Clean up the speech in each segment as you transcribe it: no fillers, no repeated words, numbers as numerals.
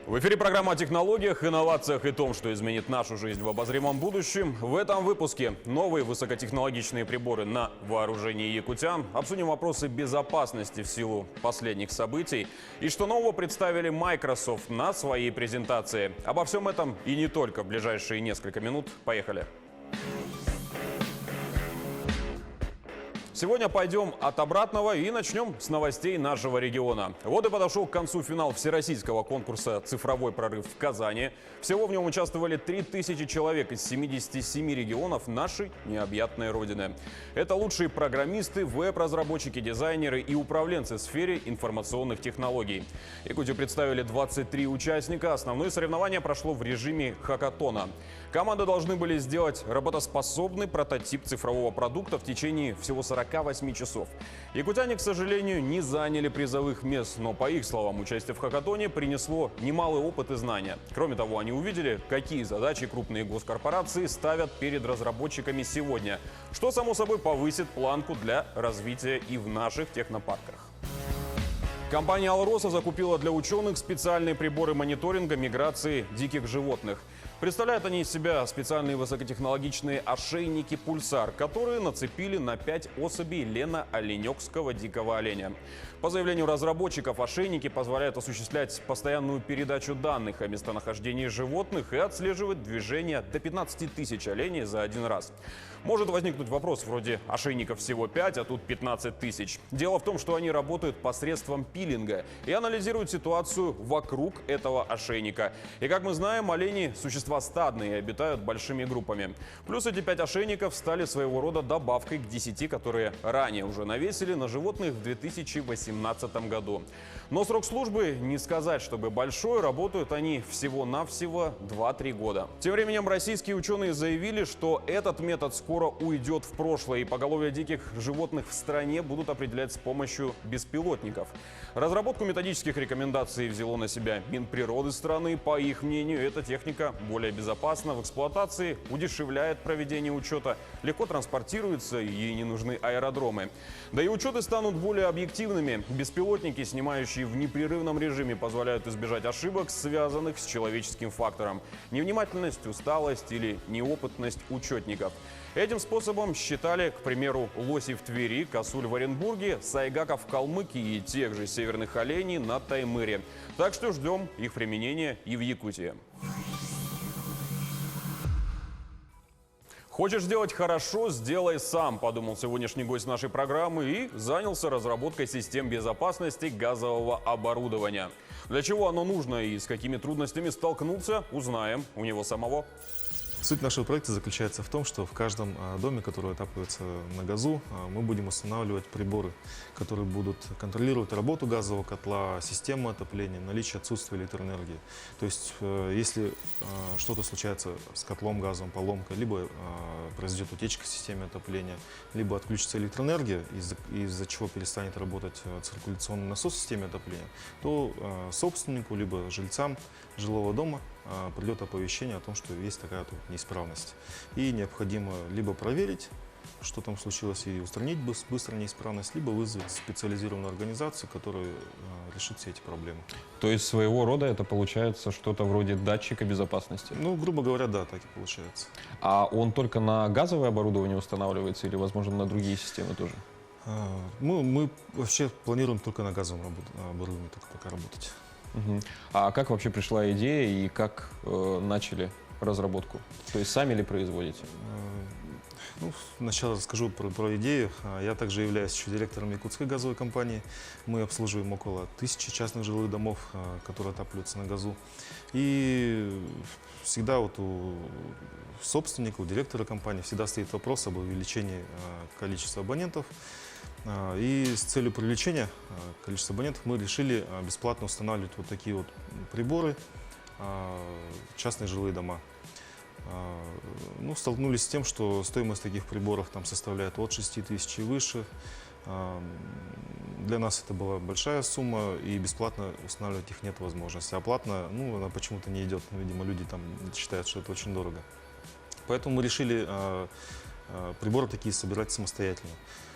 В эфире программа о технологиях, инновациях и том, что изменит нашу жизнь в обозримом будущем. В этом выпуске новые высокотехнологичные приборы на вооружении якутян. Обсудим вопросы безопасности в силу последних событий. И что нового представили Microsoft на своей презентации. Обо всем этом и не только в ближайшие несколько минут. Поехали! Сегодня пойдем от обратного и начнем с новостей нашего региона. Вот и подошел к концу финал всероссийского конкурса «Цифровой прорыв» в Казани. Всего в нем участвовали 3000 человек из 77 регионов нашей необъятной родины. Это лучшие программисты, веб-разработчики, дизайнеры и управленцы в сфере информационных технологий. Якутию представили 23 участника. Основное соревнование прошло в режиме хакатона. Команды должны были сделать работоспособный прототип цифрового продукта в течение всего 48 часов. Якутяне, к сожалению, не заняли призовых мест, но, по их словам, участие в хакатоне принесло немалый опыт и знания. Кроме того, они увидели, какие задачи крупные госкорпорации ставят перед разработчиками сегодня, что, само собой, повысит планку для развития и в наших технопарках. Компания «Алроса» закупила для ученых специальные приборы мониторинга миграции диких животных. Представляют они из себя специальные высокотехнологичные ошейники «Пульсар», которые нацепили на 5 особей лено-оленёкского дикого оленя. По заявлению разработчиков, ошейники позволяют осуществлять постоянную передачу данных о местонахождении животных и отслеживать движение до 15 тысяч оленей за один раз. Может возникнуть вопрос вроде «ошейников всего 5, а тут 15 тысяч». Дело в том, что они работают посредством пилинга и анализируют ситуацию вокруг этого ошейника. И, как мы знаем, олени – существа стадные и обитают большими группами. Плюс эти 5 ошейников стали своего рода добавкой к 10, которые ранее уже навесили на животных в 2018 году. Но срок службы не сказать, чтобы большой, работают они всего-навсего 2-3 года. Тем временем российские ученые заявили, что этот метод скоро уйдет в прошлое, и поголовье диких животных в стране будут определять с помощью беспилотников. Разработку методических рекомендаций взяло на себя Минприроды страны. По их мнению, эта техника более безопасна в эксплуатации, удешевляет проведение учета, легко транспортируется, и ей не нужны аэродромы. Да и учеты станут более объективными. Беспилотники, снимающие в непрерывном режиме, позволяют избежать ошибок, связанных с человеческим фактором. Невнимательность, усталость или неопытность учетников. Этим способом считали, к примеру, лоси в Твери, косуль в Оренбурге, сайгаков в Калмыкии и тех же северных оленей на Таймыре. Так что ждем их применения и в Якутии. Хочешь сделать хорошо – сделай сам, подумал сегодняшний гость нашей программы и занялся разработкой систем безопасности газового оборудования. Для чего оно нужно и с какими трудностями столкнулся, узнаем у него самого. Суть нашего проекта заключается в том, что в каждом доме, который отапливается на газу, мы будем устанавливать приборы, которые будут контролировать работу газового котла, систему отопления, наличие отсутствия электроэнергии. То есть, если что-то случается с котлом газовым, поломка, либо произойдет утечка в системе отопления, либо отключится электроэнергия, из-за чего перестанет работать циркуляционный насос в системе отопления, то собственнику, либо жильцам жилого дома придет оповещение о том, что есть такая вот неисправность. И необходимо либо проверить, что там случилось, и устранить быстро неисправность, либо вызвать специализированную организацию, которая решит все эти проблемы. То есть своего рода это получается что-то вроде датчика безопасности? Ну, грубо говоря, да, так и получается. А он только на газовое оборудование устанавливается или, возможно, на другие системы тоже? Мы вообще планируем только на газовом оборудовании только пока работать. Угу. А как вообще пришла идея и как начали разработку? То есть сами ли производите? Ну, сначала расскажу про идею. Я также являюсь еще директором якутской газовой компании. Мы обслуживаем около 1000 частных жилых домов, которые отапливаются на газу. И всегда вот у собственника, у директора компании всегда стоит вопрос об увеличении количества абонентов. И с целью привлечения количества абонентов мы решили бесплатно устанавливать вот такие вот приборы в частные жилые дома. Ну, столкнулись с тем, что стоимость таких приборов там составляет от 6000 и выше. Для нас это была большая сумма, и бесплатно устанавливать их нет возможности. А платно, ну, она почему-то не идет. Видимо, люди там считают, что это очень дорого. Поэтому мы решили приборы такие собирать самостоятельно.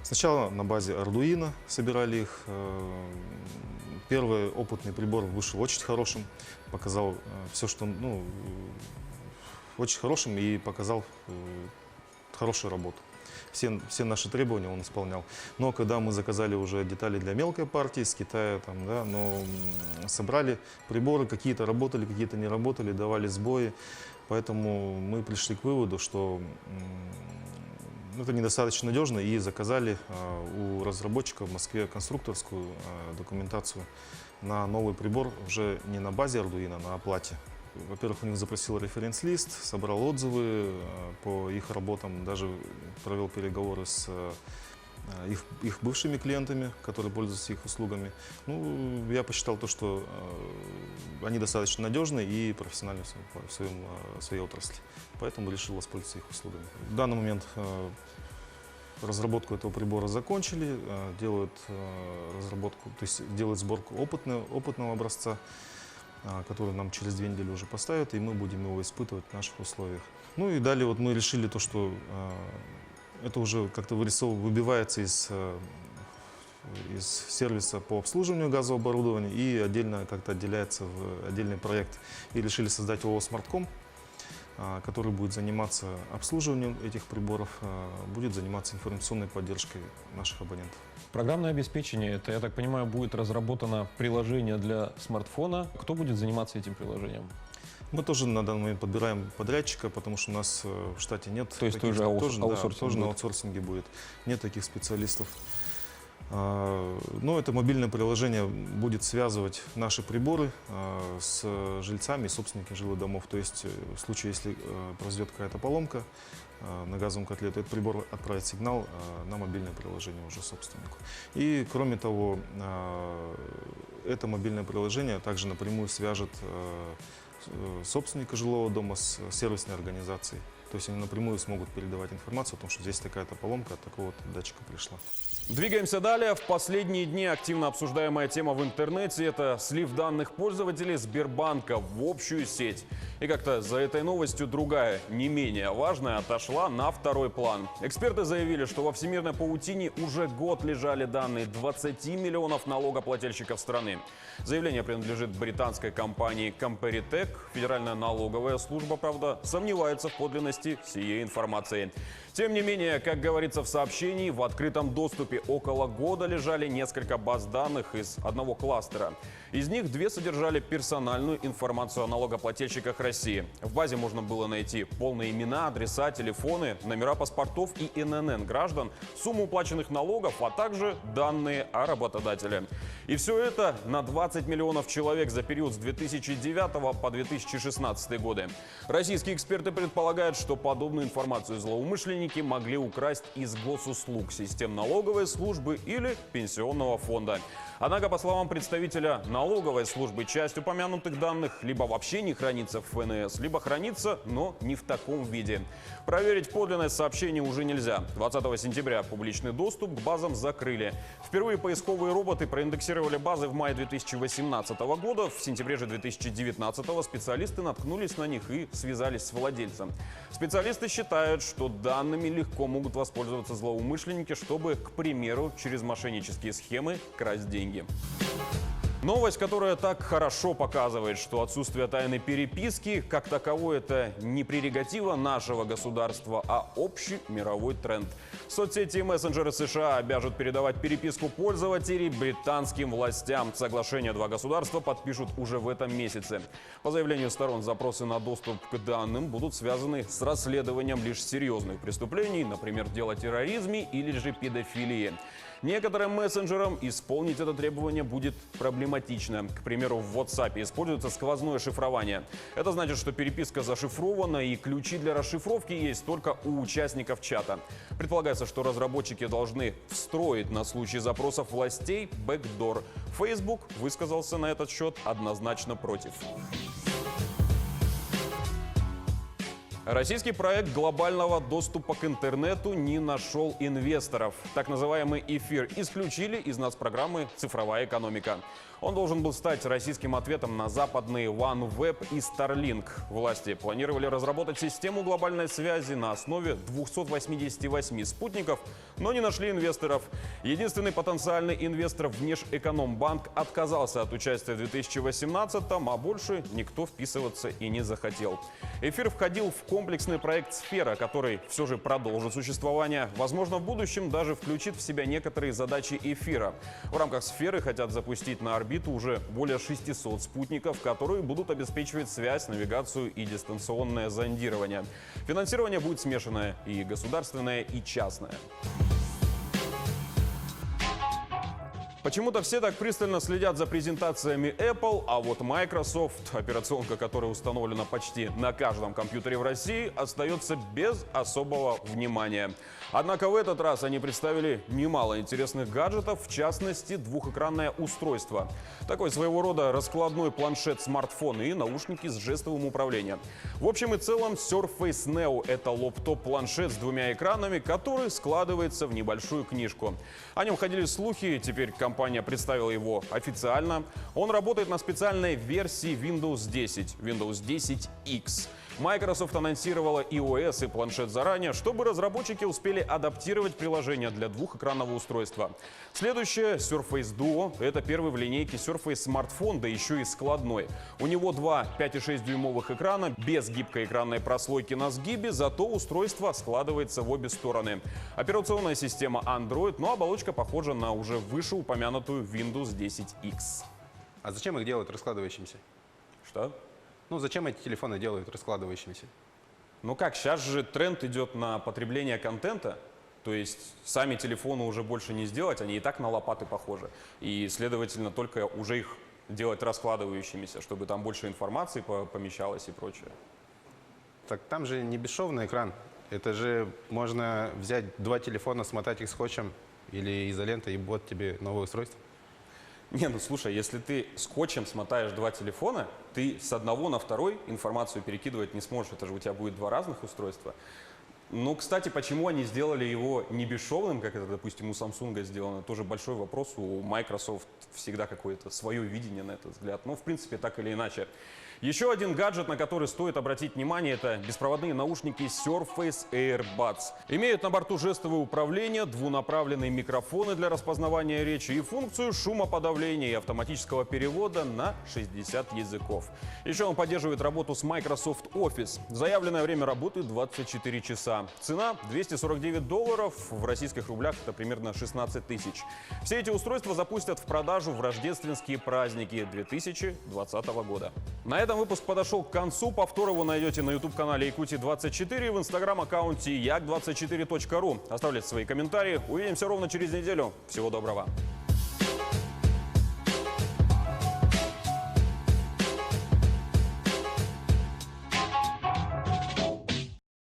Сначала на базе Arduino собирали их, Первый опытный прибор вышел очень хорошим, показал все, что, очень хорошим и показал хорошую работу. Все наши требования он исполнял. Но когда мы заказали уже детали для мелкой партии с Китая, собрали приборы, какие-то работали, какие-то не работали, давали сбои. Поэтому мы пришли к выводу, что это недостаточно надежно, и заказали у разработчика в Москве конструкторскую документацию на новый прибор уже не на базе Arduino, а на оплате. Во-первых, у них запросил референс-лист, собрал отзывы по их работам, даже провел переговоры с их бывшими клиентами, которые пользуются их услугами. Я посчитал то, что они достаточно надежны и профессиональны в своей отрасли. Поэтому решил воспользоваться их услугами. В данный момент разработку этого прибора закончили, делают разработку, то есть делают сборку опытного образца, который нам через 2 недели уже поставят, и мы будем его испытывать в наших условиях. И далее мы решили то, что это уже как-то выбивается из сервиса по обслуживанию газового оборудования и отдельно как-то отделяется в отдельный проект. И решили создать ООО «Смартком», который будет заниматься обслуживанием этих приборов, будет заниматься информационной поддержкой наших абонентов. Программное обеспечение, это, я так понимаю, будет разработано приложение для смартфона. Кто будет заниматься этим приложением? Мы тоже на данный момент подбираем подрядчика, потому что у нас в штате нет. То есть тоже аутсорсинг на аутсорсинге будет. Нет таких специалистов. Но это мобильное приложение будет связывать наши приборы с жильцами и собственниками жилых домов. То есть в случае, если произойдет какая-то поломка на газовом котле, то этот прибор отправит сигнал на мобильное приложение уже собственнику. И кроме того, это мобильное приложение также напрямую свяжет собственника жилого дома с сервисной организацией. То есть они напрямую смогут передавать информацию о том, что здесь такая-то поломка от такого-то датчика пришла. Двигаемся далее. В последние дни активно обсуждаемая тема в интернете – это слив данных пользователей Сбербанка в общую сеть. И как-то за этой новостью другая, не менее важная, отошла на второй план. Эксперты заявили, что во всемирной паутине уже год лежали данные 20 миллионов налогоплательщиков страны. Заявление принадлежит британской компании Comparitech. Федеральная налоговая служба, правда, сомневается в подлинности сей информации. Тем не менее, как говорится в сообщении, в открытом доступе около года лежали несколько баз данных из одного кластера. Из них 2 содержали персональную информацию о налогоплательщиках России. В базе можно было найти полные имена, адреса, телефоны, номера паспортов и ННН граждан, сумму уплаченных налогов, а также данные о работодателе. И все это на 20 миллионов человек за период с 2009 по 2016 годы. Российские эксперты предполагают, что подобную информацию злоумышленники могли украсть из госуслуг, систем налоговой службы или пенсионного фонда. Однако, по словам представителя налоговой службы, часть упомянутых данных либо вообще не хранится в ФНС, либо хранится, но не в таком виде. Проверить подлинность сообщений уже нельзя. 20 сентября публичный доступ к базам закрыли. Впервые поисковые роботы проиндексировали базы в мае 2018 года. В сентябре же 2019 специалисты наткнулись на них и связались с владельцем. Специалисты считают, что данными легко могут воспользоваться злоумышленники, чтобы, к примеру, через мошеннические схемы красть деньги. Новость, которая так хорошо показывает, что отсутствие тайной переписки как таковой – это не прерогатива нашего государства, а общий мировой тренд. Соцсети и мессенджеры США обяжут передавать переписку пользователей британским властям. Соглашение 2 государства подпишут уже в этом месяце. По заявлению сторон, запросы на доступ к данным будут связаны с расследованием лишь серьезных преступлений, например, дел о терроризме или же педофилии. Некоторым мессенджерам исполнить это требование будет проблематично. К примеру, в WhatsApp используется сквозное шифрование. Это значит, что переписка зашифрована и ключи для расшифровки есть только у участников чата. Предполагается, что разработчики должны встроить на случай запросов властей бэкдор. Facebook высказался на этот счет однозначно против. Российский проект глобального доступа к интернету не нашел инвесторов. Так называемый эфир исключили из нацпрограммы «Цифровая экономика». Он должен был стать российским ответом на западные OneWeb и Starlink. Власти планировали разработать систему глобальной связи на основе 288 спутников, но не нашли инвесторов. Единственный потенциальный инвестор Внешэкономбанк отказался от участия в 2018-м, а больше никто вписываться и не захотел. Эфир входил в комплексный проект «Сфера», который все же продолжит существование. Возможно, в будущем даже включит в себя некоторые задачи эфира. В рамках «Сферы» хотят запустить на орбиту уже более 600 спутников, которые будут обеспечивать связь, навигацию и дистанционное зондирование. Финансирование будет смешанное – и государственное, и частное. Почему-то все так пристально следят за презентациями Apple, а вот Microsoft, операционка которой установлена почти на каждом компьютере в России, остается без особого внимания. Однако в этот раз они представили немало интересных гаджетов, в частности, двухэкранное устройство. Такой своего рода раскладной планшет-смартфон и наушники с жестовым управлением. В общем и целом, Surface Neo – это лоптоп-планшет с двумя экранами, который складывается в небольшую книжку. О нем ходили слухи, теперь компания представила его официально. Он работает на специальной версии Windows 10, Windows 10X. Microsoft анонсировала iOS и планшет заранее, чтобы разработчики успели адаптировать приложение для двухэкранного устройства. Следующее — Surface Duo. Это первый в линейке Surface смартфон, да еще и складной. У него два 5,6-дюймовых экрана, без гибкой экранной прослойки на сгибе, зато устройство складывается в обе стороны. Операционная система Android, но оболочка похожа на уже вышеупомянутую Windows 10X. А зачем их делают раскладывающимися? Что? Ну, зачем эти телефоны делают раскладывающимися? Ну как, сейчас же тренд идет на потребление контента, то есть сами телефоны уже больше не сделать, они и так на лопаты похожи. И, следовательно, только уже их делать раскладывающимися, чтобы там больше информации помещалось и прочее. Так там же не бесшовный экран. Это же можно взять два телефона, смотать их скотчем или изолентой, и вот тебе новое устройство. Не, ну слушай, если ты скотчем смотаешь два телефона, ты с одного на второй информацию перекидывать не сможешь. Это же у тебя будет два разных устройства. Ну, кстати, почему они сделали его не бесшовным, как это, допустим, у Samsung сделано, тоже большой вопрос. У Microsoft всегда какое-то свое видение на этот взгляд. Но, в принципе, так или иначе. Еще один гаджет, на который стоит обратить внимание, это беспроводные наушники Surface AirBuds. Имеют на борту жестовое управление, двунаправленные микрофоны для распознавания речи и функцию шумоподавления и автоматического перевода на 60 языков. Еще он поддерживает работу с Microsoft Office. Заявленное время работы 24 часа. Цена $249, в российских рублях это примерно 16 тысяч. Все эти устройства запустят в продажу в рождественские праздники 2020 года. На этом выпуск подошел к концу. Повтор его найдете на YouTube-канале Якутии24 и в Instagram-аккаунте як24.ru. Оставляйте свои комментарии. Увидимся ровно через неделю. Всего доброго.